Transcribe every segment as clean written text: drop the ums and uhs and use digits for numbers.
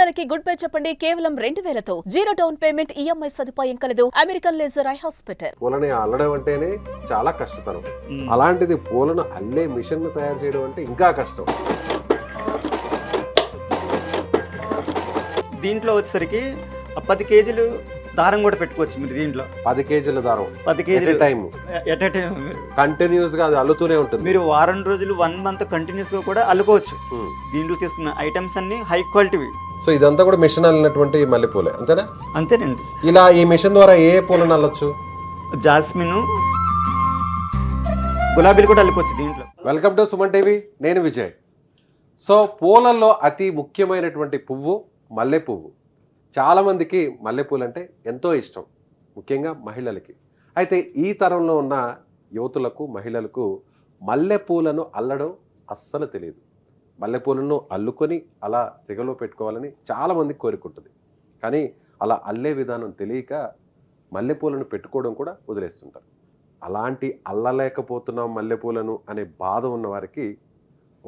మహిళలకి good bye చెప్పండి కేవలం 2000తో జీరో డౌన్ పేమెంట్ ఈఎంఐ సదుపాయం కలదు అమెరికన్ లేజర్ ఐ హాస్పిటల్. పూలని అల్లడం అంటేనే చాలా కష్టతరం. అలాంటిది పూలను అల్లే మిషన్ తయారు చేయడం అంటే ఇంకా కష్టం. దీంట్లో వచ్చేసరికి 10 కేజీలు దారం కూడా పెట్టుకోవచ్చు మీరు. దీంట్లో 10 కేజీల దారం 10 కేజీలు time at a time continuous గా అది అల్లుతూనే ఉంటుంది. మీరు వారం రోజులు 1 మంత్ కంటిన్యూస్ గా కూడా అల్లుకోవచ్చు. దీంట్లో తీసుకున్న ఐటమ్స్ అన్ని హై క్వాలిటీవి. సో ఇదంతా కూడా మిషన్ అల్లినటువంటి మల్లెపూలే అంతేనా? అంతేనండి. ఇలా ఈ మిషన్ ద్వారా ఏ పూలను అల్లొచ్చు? జాస్మిన్, గులాబీలు కూడా అల్లుకోవచ్చు దీంట్లో. వెల్కమ్ టు సుమన్ టీవీ, నేను విజయ్. సో పూలల్లో అతి ముఖ్యమైనటువంటి పువ్వు మల్లె పువ్వు. చాలామందికి మల్లెపూలు అంటే ఎంతో ఇష్టం, ముఖ్యంగా మహిళలకి. అయితే ఈ తరంలో ఉన్న యువతులకు, మహిళలకు మల్లెపూలను అల్లడం అస్సలు తెలియదు. మల్లెపూలను అల్లుకొని అలా సిగలో పెట్టుకోవాలని చాలామందికి కోరుకుంటుంది. కానీ అలా అల్లే విధానం తెలియక మల్లెపూలను పెట్టుకోవడం కూడా వదిలేస్తుంటారు. అలాంటి అల్లలేకపోతున్నాం మల్లెపూలను అనే బాధ ఉన్న వారికి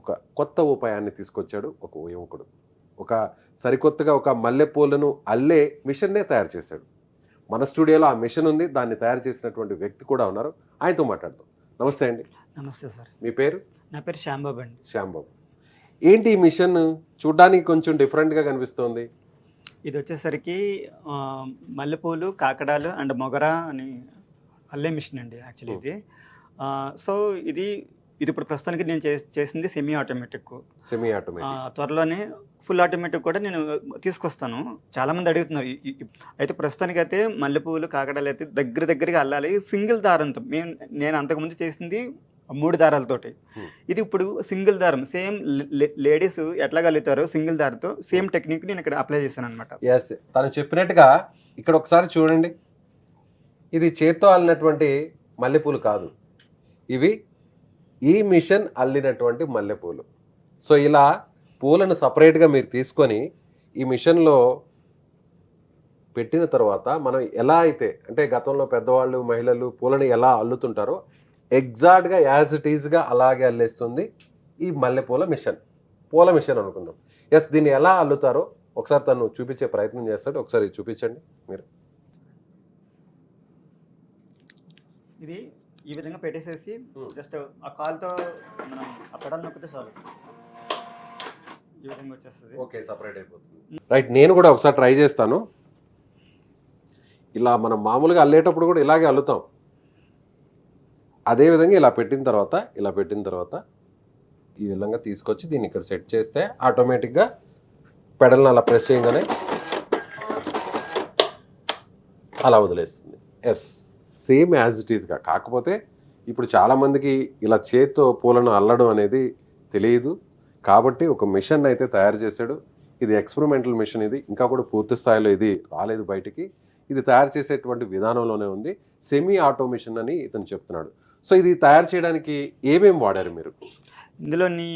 ఒక కొత్త ఉపాయాన్ని తీసుకొచ్చాడు ఒక యువకుడు. ఒక సరికొత్తగా ఒక మల్లెపూలను అల్లే మిషన్నే తయారు చేశాడు. మన స్టూడియోలో ఆ మిషన్ ఉంది, దాన్ని తయారు చేసినటువంటి వ్యక్తి కూడా ఉన్నారు. ఆయనతో మాట్లాడతాం. నమస్తే అండి. నమస్తే సార్. మీ పేరు? నా పేరు శ్యాంబాబు అండి. శ్యాంబాబు. ఏంటి ఈ మిషన్ చూడ్డానికి కొంచెం డిఫరెంట్గా కనిపిస్తోంది? ఇది వచ్చేసరికి మల్లెపూలు, కాకడాలు అండ్ మొగరా అని అల్లే మిషన్ అండి యాక్చువల్లీ ఇది. సో ఇది ఇప్పుడు ప్రస్తుతానికి నేను చేసింది సెమీ ఆటోమేటిక్. త్వరలోనే ఫుల్ ఆటోమేటిక్ కూడా నేను తీసుకొస్తాను. చాలామంది అడుగుతున్నారు. అయితే ప్రస్తుతానికి అయితే మల్లెపూలు, కాకడాలు అయితే దగ్గరగా అల్లాలి సింగిల్ దారంతో. నేను అంతకుముందు చేసింది 3 దారాలతోటి. ఇది ఇప్పుడు సింగిల్ దారం. సేమ్ లేడీస్ ఎట్లా కలుగుతారో సింగిల్ దారితో సేమ్ టెక్నిక్ నేను ఇక్కడ అప్లై చేశాను అనమాట. ఎస్, తను చెప్పినట్టుగా ఇక్కడ ఒకసారి చూడండి. ఇది చేత్తో అల్లినటువంటి మల్లెపూలు కాదు, ఇవి ఈ మిషన్ అల్లినటువంటి మల్లెపూలు. సో ఇలా పూలను సపరేట్గా మీరు తీసుకొని ఈ మిషన్లో పెట్టిన తర్వాత మనం ఎలా అయితే అంటే గతంలో పెద్దవాళ్ళు, మహిళలు పూలను ఎలా అల్లుతుంటారో ఎగ్జాక్ట్గా యాజ్ ఇట్ ఈజ్గా అలాగే అల్లేస్తుంది ఈ మల్లెపూల మిషన్. పూల మిషన్ అనుకుందాం. ఎస్, దీన్ని ఎలా అల్లుతారో ఒకసారి తను చూపించే ప్రయత్నం చేస్తాడు. ఒకసారి చూపించండి మీరు. ఇది ఈ విధంగా పెట్టేసేసి జస్ట్ ఆ కాల్తో మనం ఆ పెడల్ నొక్కితే చాలు, ఈ విధంగా వచ్చేస్తుంది. ఓకే, సపరేట్ అయిపోతుంది. రైట్, నేను కూడా ఒకసారి ట్రై చేస్తాను. ఇలా మనం మామూలుగా అల్లేటప్పుడు కూడా ఇలాగే అల్లుతాం. అదేవిధంగా ఇలా పెట్టిన తర్వాత ఈ విధంగా తీసుకొచ్చి దీన్ని ఇక్కడ సెట్ చేస్తే ఆటోమేటిక్గా పెడల్ని అలా ప్రెస్ చేయగానే అలా వదిలేస్తుంది. ఎస్, సేమ్ యాజ్ ఇట్ ఈస్గా. కాకపోతే ఇప్పుడు చాలామందికి ఇలా చేత్తో పూలను అల్లడం అనేది తెలియదు. కాబట్టి ఒక మిషన్ అయితే తయారు చేశాడు. ఇది ఎక్స్పెరిమెంటల్ మిషన్. ఇది ఇంకా కూడా పూర్తి స్థాయిలో ఇది రాలేదు బయటికి. ఇది తయారు చేసేటువంటి విధానంలోనే ఉంది. సెమీ ఆటో మిషన్ అని ఇతను చెప్తున్నాడు. సో ఇది తయారు చేయడానికి ఏమేమి వాడారు మీరు? ఇందులోని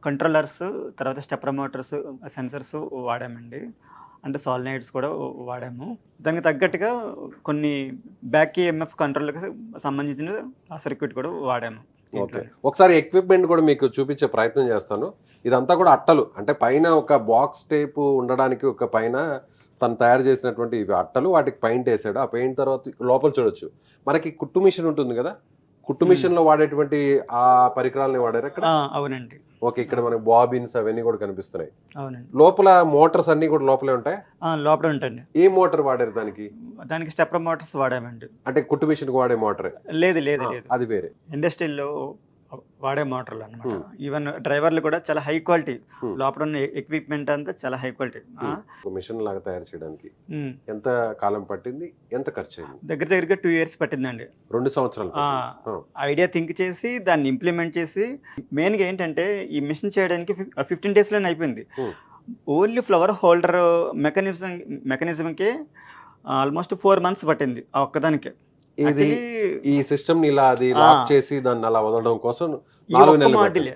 కంట్రోలర్స్, తర్వాత స్టెప్పర్ మోటార్స్, సెన్సర్స్ వాడామండి. అంటే సాలినాయిడ్స్ కూడా వాడాము. దానికి తగ్గట్టుగా కొన్ని బ్యాక్ ఈఎంఎఫ్ కంట్రోల్కి సంబంధించిన ఆ సర్క్యూట్ కూడా వాడాము. ఓకే, ఒకసారి ఎక్విప్మెంట్ కూడా మీకు చూపించే ప్రయత్నం చేస్తాను. ఇదంతా కూడా అట్టలు, అంటే పైన ఒక బాక్స్ టైప్ ఉండడానికి ఒక పైన తను తయారు చేసినటువంటి ఇవి అట్టలు. వాటికి పెయింట్ వేసాడు. ఆ పెయింట్ తర్వాత లోపల చూడొచ్చు మనకి కుట్టు మిషన్ ఉంటుంది కదా, కుట్టు మిషన్ లో వాడేటువంటి ఆ పరికరాలని వాడారు అక్కడ. అవునండి. ఓకే, ఇక్కడ మనకి బాబిన్స్ అవన్నీ కూడా కనిపిస్తున్నాయి. అవునండి. లోపల మోటార్స్ అన్ని కూడా లోపలే ఉంటాయి. లోపల ఉంటాయండి. ఏ మోటార్ వాడారు దానికి? స్టెప్పర్ మోటార్స్ వాడామండి. అంటే కుట్టు మిషన్ వాడే మోటార్? లేదు, అది వేరే ఇండస్ట్రీలో వాడే మోటార్లు అనమాట. ఈవెన్ డ్రైవర్లు కూడా చాలా హై క్వాలిటీ. లోపల ఉన్న ఎక్విప్మెంట్ అంతా చాలా హై క్వాలిటీ. మిషన్ లాగా తయారు చేయడానికి ఎంత కాలం పట్టింది, ఎంత ఖర్చు అయింది? దగ్గరగా 2 years పట్టిందండి. 2 సంవత్సరాలు. ఐడియా థింక్ చేసి దాన్ని ఇంప్లిమెంట్ చేసి మెయిన్గా ఏంటంటే ఈ మిషన్ చేయడానికి 15 daysలోనే అయిపోయింది. ఓన్లీ ఫ్లవర్ హోల్డర్ మెకానిజంకి ఆల్మోస్ట్ 4 months పట్టింది ఆ ఒక్కదానికి. ఇది ఈ సిస్టమ్ ఇలా అది లాక్ చేసి దాన్ని అలా వదలడం కోసం 4 నెలలు.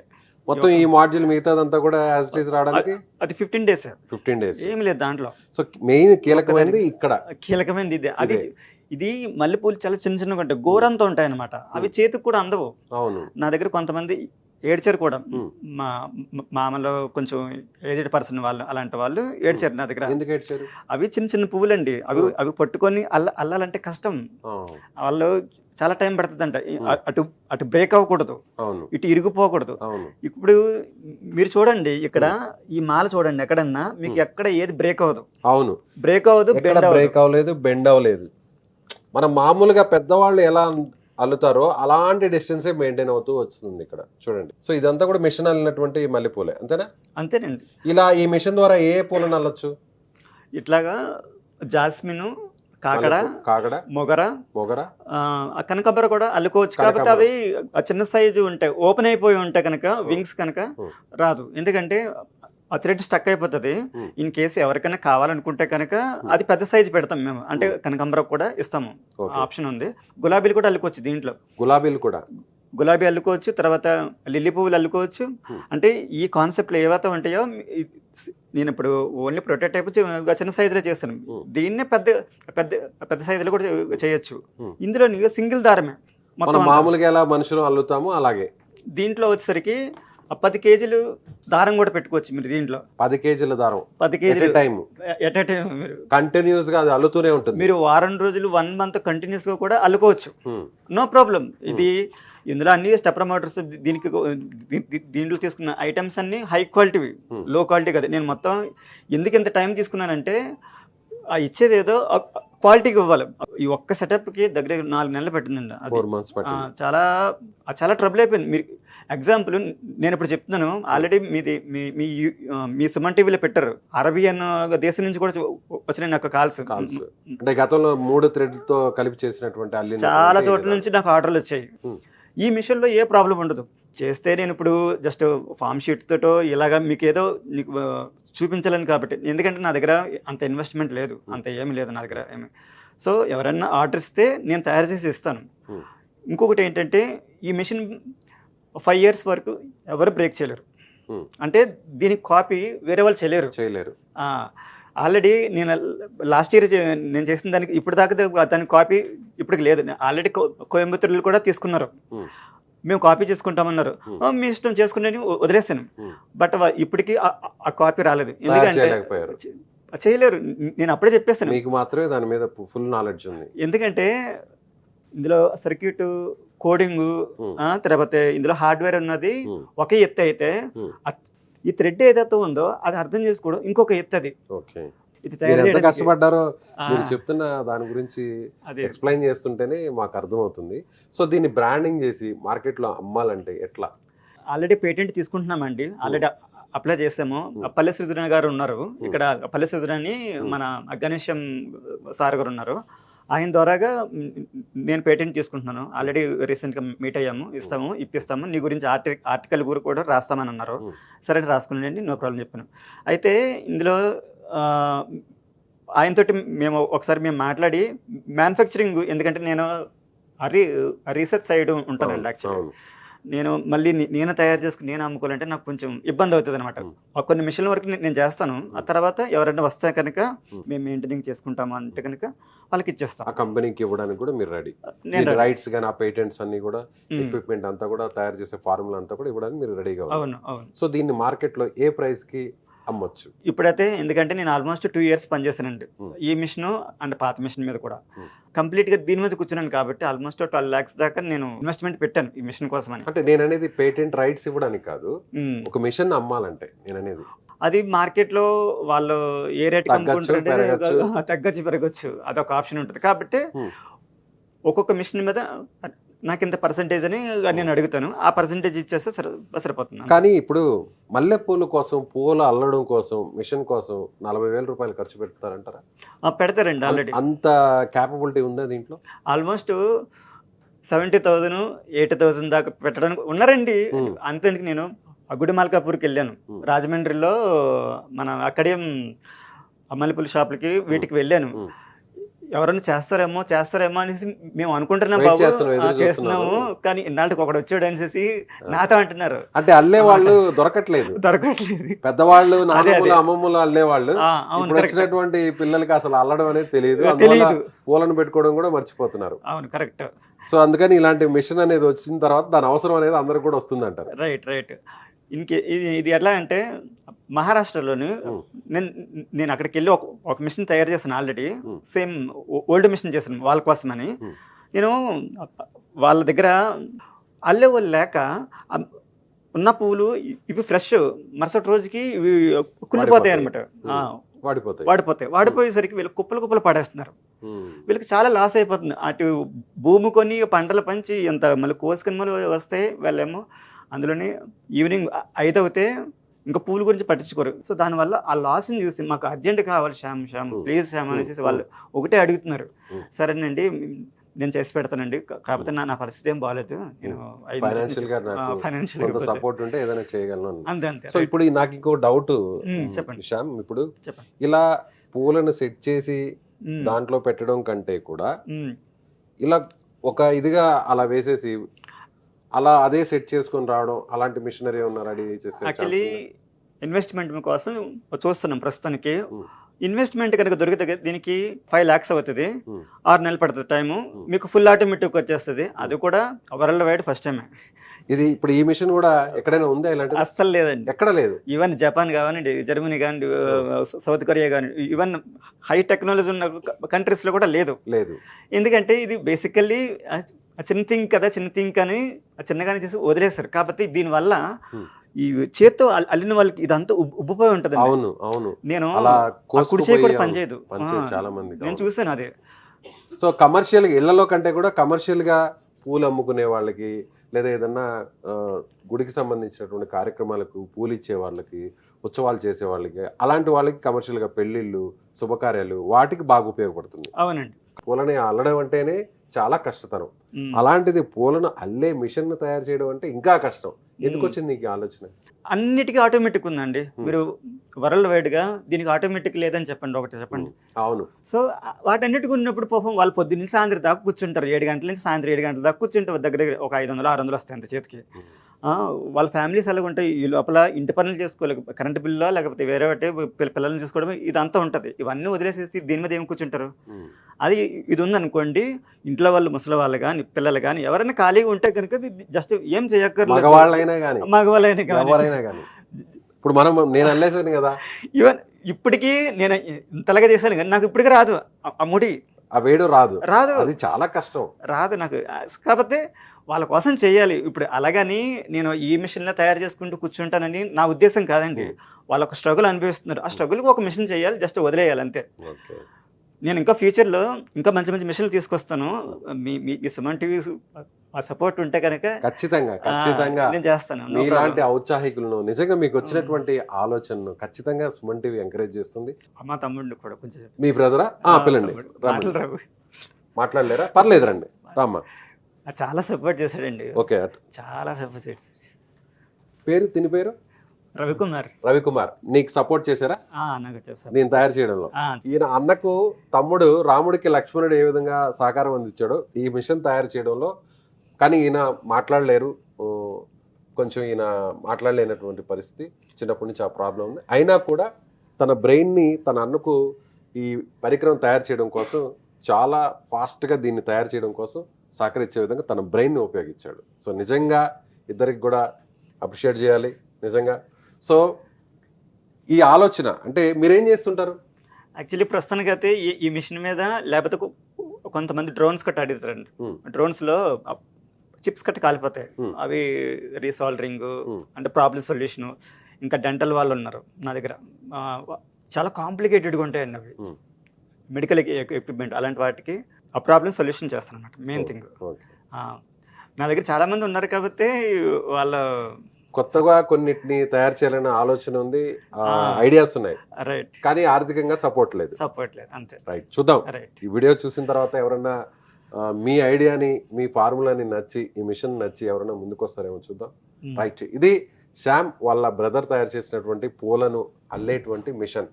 మొత్తం ఈ మాడ్యూల్ మిగతాదంతా కూడా యాజ్ ఇట్ ఈస్ రావడానికి అది 15 days. 15 days ఏం లేదు దాంట్లో. సో మెయిన్ కీలకమైనది కీలకమైనది ఇదే. అది ఇది మల్లెపూలు చాలా చిన్నగా ఉంటాయి, గోరంతో ఉంటాయి అనమాట. అవి చేతికి కూడా అందవు. అవును, నా దగ్గర కొంతమంది ఏడ్చారు కూడా. ఉమ్. మామలో కొంచెం ఏజ్డ్ పర్సన్ వాళ్ళు అలాంటి వాళ్ళు ఏడ్చారు నా దగ్గర. ఎందుకు ఏడ్చారు? అవి చిన్న చిన్న పువ్వులండి, అవి పట్టుకొని అల్లాలంటే కష్టం. ఆ, వాళ్ళు చాలా టైం పడుతుందంట. అటు అటు బ్రేక్ అవ్వకూడదు, అవును ఇటు ఇరిగిపోకూడదు. అవును. ఇప్పుడు మీరు చూడండి ఇక్కడ ఈ మాల చూడండి, ఎక్కడన్నా మీకు ఎక్కడ ఏది బ్రేక్ అవ్వదు. అవును, బ్రేక్ అవ్వదు, బెండ్ అవ్వదు. బ్రేక్ అవ్వలేదు, బెండ్ అవ్వలేదు. మనం మామూలుగా పెద్దవాళ్ళు ఎలా అల్లుతారో అలాంటి డిస్టెన్సే మెయింటైన్ అవుతూ వస్తుంది ఇక్కడ చూడండి. సో ఇదంతా కూడా మిషన్ అల్లినటువంటి మల్లెపూలే, అంతేనా? అంతేనండి. ఇలా ఈ మిషన్ ద్వారా ఏ పూలను అల్లొచ్చు? ఇట్లాగా జాస్మిన్, కాకడ, కాకడ, మొగర, కనకాంబర కూడా అల్లుకోవచ్చు. కాకపోతే అవి చిన్న సైజు ఉంటాయి, ఓపెన్ అయిపోయి ఉంటాయి కనుక వింగ్స్ కనుక రాదు. ఎందుకంటే ఆ థ్రెడ్ స్టక్ అయిపోతుంది. ఇన్ కేసు ఎవరికైనా కావాలనుకుంటే కనుక అది పెద్ద సైజు పెడతాం మేము, అంటే కనకాంబర కూడా ఇస్తాము, ఆప్షన్ ఉంది. గులాబీలు కూడా అల్లుకోవచ్చు దీంట్లో. గులాబీ అల్లుకోవచ్చు, తర్వాత లిల్లీ పువ్వులు అల్లుకోవచ్చు. అంటే ఈ కాన్సెప్ట్లు ఏవైతే ఉంటాయో నేను ఇప్పుడు ఓన్లీ ప్రొటోటైప్ చిన్న సైజులో చేస్తాను, దీన్నే పెద్ద పెద్ద పెద్ద సైజులో కూడా చేయొచ్చు. ఇందులో సింగిల్ దారమే మొత్తం, మామూలుగా ఎలా మనుషులు అల్లుతాము అలాగే. దీంట్లో వచ్చేసరికి 10 కేజీలు దారం కూడా పెట్టుకోవచ్చు మీరు. దీంట్లో 10 కేజీల దారం, 10 కేజీలు టైం ఎట్ ఏ టైం మీరు కంటిన్యూస్ గా అది అల్లుతూనే ఉంటుంది. మీరు వారం రోజులు 1 మంత్ కంటిన్యూస్ గా కూడా అల్లుకోవచ్చు, నో ప్రాబ్లం. ఇది ఇందులో అన్ని స్టెప్పర్ మోటార్స్, దీంట్లో తీసుకున్న ఐటమ్స్ అన్ని హై క్వాలిటీవి, లో క్వాలిటీ కదా. నేను మొత్తం ఎందుకు ఇంత టైం తీసుకున్నానంటే ఆ ఇచ్చేది ఏదో క్వాలిటీకి ఇవ్వాలి. ఈ ఒక్క సెటప్కి దగ్గర 4 నెలలు పెట్టిందండి. చాలా చాలా ట్రబుల్ అయిపోయింది. మీరు ఎగ్జాంపుల్ నేను ఇప్పుడు చెప్తున్నాను, ఆల్రెడీ మీ సుమన్ టీవీలో పెట్టారు, అరబియన్ దేశం నుంచి కూడా వచ్చినాయి నాకు కాల్స్. అంటే గతంలో 3 థ్రెడ్ తో కలిపి చేసినటువంటి చాలా చోట్ల నుంచి నాకు ఆర్డర్లు వచ్చాయి. ఈ మిషన్లో ఏ ప్రాబ్లం ఉండదు. చేస్తే నేను ఇప్పుడు జస్ట్ ఫామ్ షీట్ తోటో ఇలాగా మీకు ఏదో నీకు చూపించాలని కాబట్టి, ఎందుకంటే నా దగ్గర అంత ఇన్వెస్ట్మెంట్ లేదు, అంత ఏమి లేదు నా దగ్గర ఏమి. సో ఎవరైనా ఆర్డర్ ఇస్తే నేను తయారు చేసి ఇస్తాను. ఇంకొకటి ఏంటంటే ఈ మిషన్ 5 years వరకు ఎవరు బ్రేక్ చేయలేరు. అంటే దీనికి కాపీ వేరే వాళ్ళు చేయలేరు. ఆల్రెడీ నేను లాస్ట్ ఇయర్ నేను చేసిన దానికి ఇప్పుడు దాకా దాని కాపీ ఇప్పటికి లేదు. ఆల్రెడీ కోయంబత్తూరులో కూడా తీసుకున్నారు, మేము కాపీ చేసుకుంటామన్నారు. మీ ఇష్టం చేసుకునే వదిలేస్తాను. బట్ ఇప్పటికీ ఆ కాపీ రాలేదు, ఎందుకంటే చేయలేరు. నేను అప్పుడే చెప్పేస్తాను, మీకు మాత్రమే దాని మీద ఫుల్ నాలెడ్జ్ ఉంది. ఎందుకంటే ఇందులో సర్క్యూట్ కోడింగ్, తర్వాత ఇందులో హార్డ్వేర్ ఉన్నది ఒకే ఎత్తు అయితే, ఈ థ్రెడ్ ఏదైతే ఉందో అది అర్థం చేసుకోవడం ఇంకొక ఎత్తు. అది ఎంత కష్టపడ్డారో మీరు చెప్తున్న దాని గురించి ఎక్స్ప్లెయిన్ చేస్తుంటేనే మాకు అర్థమవుతుంది. సో దీన్ని బ్రాండింగ్ చేసి మార్కెట్ లో అమ్మాలంటే ఎట్లా? ఆల్రెడీ పేటెంట్ తీసుకుంటున్నామండి, ఆల్రెడీ అప్లై చేసాము. పల్లె సృజన గారు ఉన్నారు ఇక్కడ, పల్లె సృజన అని మన గణేశం సార్ గారు ఉన్నారు, ఆయన ద్వారాగా నేను పేటెంట్ తీసుకుంటున్నాను. ఆల్రెడీ రీసెంట్గా మీట్ అయ్యాము, ఇప్పిస్తాము, నీ గురించి ఆర్టికల్ కూడా రాస్తామని అన్నారు. సరే రాసుకున్నాండి, నో ప్రాబ్లం చెప్పాను. అయితే ఇందులో ఆయనతోటి మేము మాట్లాడి మ్యానుఫ్యాక్చరింగ్, ఎందుకంటే నేను రీసెర్చ్ సైడ్ ఉంటానండి యాక్చువల్లీ. నేను మళ్ళీ నేను తయారు చేసుకుని నేను అమ్ముకోవాలంటే నాకు కొంచెం ఇబ్బంది అవుతుంది అనమాట. కొన్ని మిషన్ల వరకు నేను చేస్తాను, ఆ తర్వాత ఎవరైనా వస్తే కనుక మేము మెయింటైనింగ్ చేసుకుంటాము అంటే కనుక వాళ్ళకి ఇచ్చేస్తాం. ఆ కంపెనీకి ఇవ్వడానికి కూడా మీరు రెడీ, రైట్స్ కానీ ఆ పేటెంట్స్ అన్ని కూడా, ఎక్విప్మెంట్ అంతా కూడా, తయారు చేసే ఫార్ములా అంతా కూడా ఇవ్వడానికి మీరు రెడీగా ఉన్నారు. అవును. సో దీన్ని మార్కెట్ లో ఏ ప్రైస్ కి అమ్మొచ్చు ఇప్పుడైతే? ఎందుకంటే నేను ఆల్మోస్ట్ 2 years పనిచేస్తానండి ఈ మిషన్ అండ్ పాత మిషన్ మీద కూడా. కంప్లీట్ గా దీని మీద కూర్చున్నాను కాబట్టి ఆల్మోస్ట్ 12 lakhs దాకా నేను ఇన్వెస్ట్మెంట్ పెట్టాను ఈ మిషన్ కోసం అని. అంటే నేను అనేది పేటెంట్ రైట్స్ ఇవ్వడానికి కాదు, ఒక మిషన్ అమ్మాలంటే నేను అనేది అది మార్కెట్ లో వాళ్ళు ఏ రేట్ తగ్గచ్చు పెరగచ్చు, అదొక ఆప్షన్ ఉంటుంది. కాబట్టి ఒక్కొక్క మిషన్ మీద నాకు ఇంత పర్సెంటేజ్ అని నేను అడుగుతాను, ఆ పర్సెంటేజ్ ఇచ్చేస్తే సరిపోతుంది. కానీ ఇప్పుడు మల్లెపూల కోసం, పూలు అల్లడం కోసం, మిషన్ కోసం 40,000 రూపాయలు ఖర్చు పెడతారంటారా? పెడతారండి. ఆల్రెడీ అంత క్యాపబిలిటీ ఉందా దీంట్లో? ఆల్మోస్ట్ 70,000 80,000 దాకా పెట్టడానికి ఉన్నారండి. అంతేందుకు నేను గుడిమాల్కాపూర్కి వెళ్ళాను, రాజమండ్రిలో మన అక్కడే మల్లెపూల షాపులకి వీటికి వెళ్ళాను. ఎవరైనా చేస్తారేమో అనేసి మేము అనుకుంటున్నాం, చేస్తున్నాము, కానీ ఇన్నాళ్ళకి ఒకడు వచ్చాడు అనేసి నాతో అంటున్నారు. అంటే అల్లే వాళ్ళు దొరకట్లేదు, పెద్దవాళ్ళు అమ్మమ్మలు అల్లేవాళ్ళు. వచ్చినటువంటి పిల్లలకి అసలు అల్లడం అనేది తెలియదు, పూలను పెట్టుకోవడం కూడా మర్చిపోతున్నారు. అవును, కరెక్ట్. సో అందుకని ఇలాంటి మిషన్ అనేది వచ్చిన తర్వాత దాని అవసరం అనేది అందరికి కూడా వస్తుంది అంటారు. రైట్. ఇది ఎట్లా అంటే మహారాష్ట్రలోని Hmm. నేను అక్కడికి వెళ్ళి ఒక మిషన్ తయారు చేశాను already. Hmm. Same old machine చేశాను వాళ్ళ కోసమని. Hmm. నేను వాళ్ళ దగ్గర అల్లే వాళ్ళు లేక ఉన్న పువ్వులు ఇవి ఫ్రెష్ మరుసటి రోజుకి ఇవి కుళ్ళిపోతాయి అనమాట. వాడిపోయేసరికి వీళ్ళు కుప్పలు పడేస్తున్నారు. వీళ్ళకి చాలా లాస్ అయిపోతుంది. అటు భూమి కొని పంటలు పంచి ఎంత మళ్ళీ కోసుకొని మళ్ళీ వస్తే వాళ్ళేమో అందులోనే ఈవినింగ్ 5 అవుతే ఇంకా పూల గురించి పట్టించుకోరు. సో దానివల్ల ఆ లాస్ని చూసి మాకు అర్జెంట్ కావాలి శ్యామ్ ప్లీజ్ శ్యామ్ అనేసి వాళ్ళు ఒకటే అడుగుతున్నారు. సరేనండి నేను చేసి పెడతానండి, కాకపోతే నా పరిస్థితి ఏం బాగాలేదు, నేను ఫైనాన్షియల్ సపోర్ట్ ఉంటే ఏదైనా చేయగలను. అంతే. సో ఇప్పుడు నాకు ఇంకో డౌట్ చెప్పండి శ్యామ్, ఇప్పుడు ఇలా పూలను సెట్ చేసి దాంట్లో పెట్టడం కంటే కూడా ఇలా ఒక ఇదిగా అలా వేసేసి అలా అదే సెట్ చేసుకొని రావడం, అలాంటి మిషనరీ ఏమన్నా రెడీ చేసే? యాక్చువల్లీ ఇన్వెస్ట్మెంట్ కోసం చూస్తున్నాం ప్రస్తుతానికి. ఇన్వెస్ట్మెంట్ కనుక దొరికితే దీనికి 5 lakhs అవుతుంది. 6 నెలలు పడుతుంది టైము. మీకు ఫుల్ ఆటోమేటిక్ వచ్చేస్తుంది. అది కూడా వరల్డ్ వైడ్ ఫస్ట్ టైమే. ఇది ఇప్పుడు ఈ మిషన్ కూడా ఎక్కడైనా ఉందా ఇలాంటి? అస్సలు లేదండి, ఎక్కడ లేదు. ఈవెన్ జపాన్ కానివ్వండి, జర్మనీ కానివ్వండి, సౌత్ కొరియా కానివ్వండి, ఈవెన్ హై టెక్నాలజీ ఉన్న కంట్రీస్లో కూడా లేదు. ఎందుకంటే ఇది బేసికల్లీ చిన్న థింక్ అని చిన్నగానే చేసి వదిలేస్తారు. కాబట్టి దీనివల్ల ఈ చేత్తో అల్లిన వాళ్ళకి ఇదంతా ఉబ్బిపోయి ఉంటుంది. అవును. నేను కుడి చేయి కూడా పనిచేయదు, చాలా మంది నేను చూసాను అదే. సో కమర్షియల్ ఇళ్లలో కంటే కూడా కమర్షియల్ గా పూలు అమ్ముకునే వాళ్ళకి, లేదా ఏదన్నా గుడికి సంబంధించినటువంటి కార్యక్రమాలకు పూలు ఇచ్చే వాళ్ళకి, ఉత్సవాలు చేసే వాళ్ళకి, అలాంటి వాళ్ళకి కమర్షియల్ గా పెళ్లిళ్ళు, శుభకార్యాలు, వాటికి బాగా ఉపయోగపడుతుంది. అవునండి. పూలని అల్లడం అంటేనే చాలా కష్టతరం. అలాంటిది పూలను అల్లే మిషన్ తయారు చేయడం అంటే ఇంకా కష్టం. ఎందుకు వచ్చింది నీకు ఆలోచన? అన్నిటికీ ఆటోమేటిక్ ఉందండి. మీరు వరల్డ్ వైడ్ గా దీనికి ఆటోమేటిక్ లేదని చెప్పండి, ఒకటి చెప్పండి. అవును. సో వాటన్నిటికి ఉన్నప్పుడు పాపం వాళ్ళు పొద్దున్న నుంచి సాయంత్రం దాకా కూర్చుంటారు. 7 గంటల నుంచి సాయంత్రం 7 గంటల దాకా కూర్చుంటారు. దగ్గర ఒక 500-600 వస్తాయి అంత చేతికి. వాళ్ళ ఫ్యామిలీస్ అలాగ ఉంటాయి. ఈ లోపల ఇంటి పనులు చేసుకోవాలి, కరెంట్ బిల్లు లేకపోతే వేరే ఒకటి పిల్లల్ని చూసుకోవడం, ఇదంతా ఉంటుంది. ఇవన్నీ వదిలేసేసి దీని మీద ఏం కూర్చుంటారు? అది ఇది ఉందనుకోండి, ఇంట్లో వాళ్ళు ముసలి వాళ్ళు కానీ పిల్లలు కానీ ఎవరైనా ఖాళీగా ఉంటే కనుక జస్ట్ ఏం చేయక్కర్లేదు. మగవాళ్ళైనా కానీ ఇప్పుడు నేను అల్లేసాను కదా, ఈవెన్ ఇప్పటికీ నేను ఇంతలాగా చేశాను కానీ నాకు ఇప్పటికీ రాదు ఆ ముడి, ఆ వేడు రాదు. అది చాలా కష్టం, రాదు నాకు. కాకపోతే వాళ్ళ కోసం చేయాలి. ఇప్పుడు అలాగని నేను ఈ మిషన్లో తయారు చేసుకుంటూ కూర్చుంటానని నా ఉద్దేశం కాదండి. వాళ్ళు ఒక స్ట్రగుల్ అనిపిస్తున్నారు. ఆ స్ట్రగుల్కి ఒక మిషన్ చేయాలి, జస్ట్ వదిలేయాలి అంతే. నేను ఇంకా ఫ్యూచర్లో ఇంకా మంచి మిషన్లు తీసుకొస్తాను. మీ సుమన్ టీవీ ఆ సపోర్ట్ ఉంటే కనుక ఖచ్చితంగా నేను చేస్తాను. మీలాంటి ఔత్సాహికులను, నిజంగా మీకు వచ్చినటువంటి ఆలోచనను ఖచ్చితంగా సుమన్ టీవీ ఎంకరేజ్ చేస్తుంది. మా తమ్ముడిని కూడా కొంచెం. మీ బ్రదరా? పిల్లండి, మాట్లాడలేరా? పర్లేదు, రండి, రామ్మా. చాలా సపోర్ట్ చేశాడండి. ఓకే, చాలా సపోర్ట్. తిని పేరు రవికుమార్. నీకు సపోర్ట్ చేశారా నేను తయారు చేయడంలో? ఈయన అన్నకు తమ్ముడు రాముడికి లక్ష్మణుడు ఏ విధంగా సహకారం అందించాడో ఈ మిషన్ తయారు చేయడంలో. కానీ ఈయన మాట్లాడలేరు, కొంచెం ఈయన మాట్లాడలేనటువంటి పరిస్థితి, చిన్నప్పటి నుంచి ఆ ప్రాబ్లం ఉంది. అయినా కూడా తన బ్రెయిన్ని తన అన్నకు ఈ పరికరం తయారు చేయడం కోసం, చాలా ఫాస్ట్గా దీన్ని తయారు చేయడం కోసం సహకరించే విధంగా తన బ్రెయిన్ని ఉపయోగించాడు. సో నిజంగా ఇద్దరికి కూడా అప్రిషియేట్ చేయాలి నిజంగా. సో ఈ ఆలోచన అంటే మీరేం చేస్తుంటారు? యాక్చువల్లీ ప్రస్తుతానికి అయితే ఈ మిషన్ మీద, లేకపోతే కొంతమంది డ్రోన్స్ కట్టి అడుగుతారండి. డ్రోన్స్లో చిప్స్ కట్టి కాలిపోతాయి, అవి రీసాల్డరింగ్ అంటే ప్రాబ్లమ్ సొల్యూషన్. ఇంకా డెంటల్ వాళ్ళు ఉన్నారు నా దగ్గర, చాలా కాంప్లికేటెడ్గా ఉంటాయండి అవి, మెడికల్ ఎక్విప్మెంట్. అలాంటి వాటికి ఆ ప్రాబ్లమ్ సొల్యూషన్ చేస్తాను అన్నమాట, మెయిన్ థింగ్. నా దగ్గర చాలా మంది ఉన్నారు కాబట్టి వాళ్ళ కొత్తగా కొన్నిటిని తయారు చేయాలనే ఆలోచన ఉంది, ఐడియాస్ ఉన్నాయి. రైట్. కానీ ఆర్థికంగా సపోర్ట్ లేదు అంతే. రైట్, చూద్దాం. ఈ వీడియో చూసిన తర్వాత ఎవరన్నా మీ ఐడియాని, మీ ఫార్ములాని నచ్చి, ఈ మిషన్ నచ్చి ఎవరైనా ముందుకు వస్తారేమో చూద్దాం. రైట్, ఇది శ్యామ్ వాళ్ళ బ్రదర్ తయారు చేసినటువంటి పూలను అల్లేటువంటి మిషన్.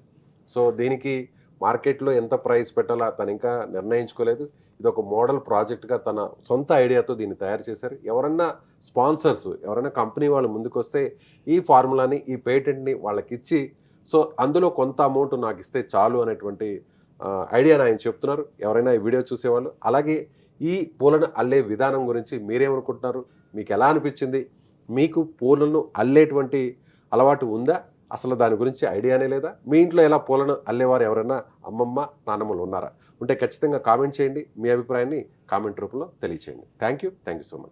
సో దీనికి మార్కెట్లో ఎంత ప్రైస్ పెట్టాలో తను ఇంకా నిర్ణయించుకోలేదు. ఇది ఒక మోడల్ ప్రాజెక్ట్గా తన సొంత ఐడియాతో దీన్ని తయారు చేశారు. ఎవరన్నా స్పాన్సర్స్, ఎవరైనా కంపెనీ వాళ్ళు ముందుకు వస్తే ఈ ఫార్ములాని, ఈ పేటెంట్ని వాళ్ళకి ఇచ్చి, సో అందులో కొంత అమౌంట్ నాకు ఇస్తే చాలు అనేటువంటి ఐడియాని ఆయన చెప్తున్నారు. ఎవరైనా ఈ వీడియో చూసేవాళ్ళు, అలాగే ఈ పూలను అల్లే విధానం గురించి మీరేమనుకుంటున్నారు? మీకు ఎలా అనిపించింది? మీకు పూలను అల్లేటువంటి అలవాటు ఉందా? అసలు దాని గురించి ఐడియానే లేదా? మీ ఇంట్లో ఎలా పూలను అల్లేవారు ఎవరైనా అమ్మమ్మ, నాన్నమ్మలు ఉన్నారా? ఉంటే ఖచ్చితంగా కామెంట్ చేయండి. మీ అభిప్రాయాన్ని కామెంట్ రూపంలో తెలియచేయండి. Thank you so much.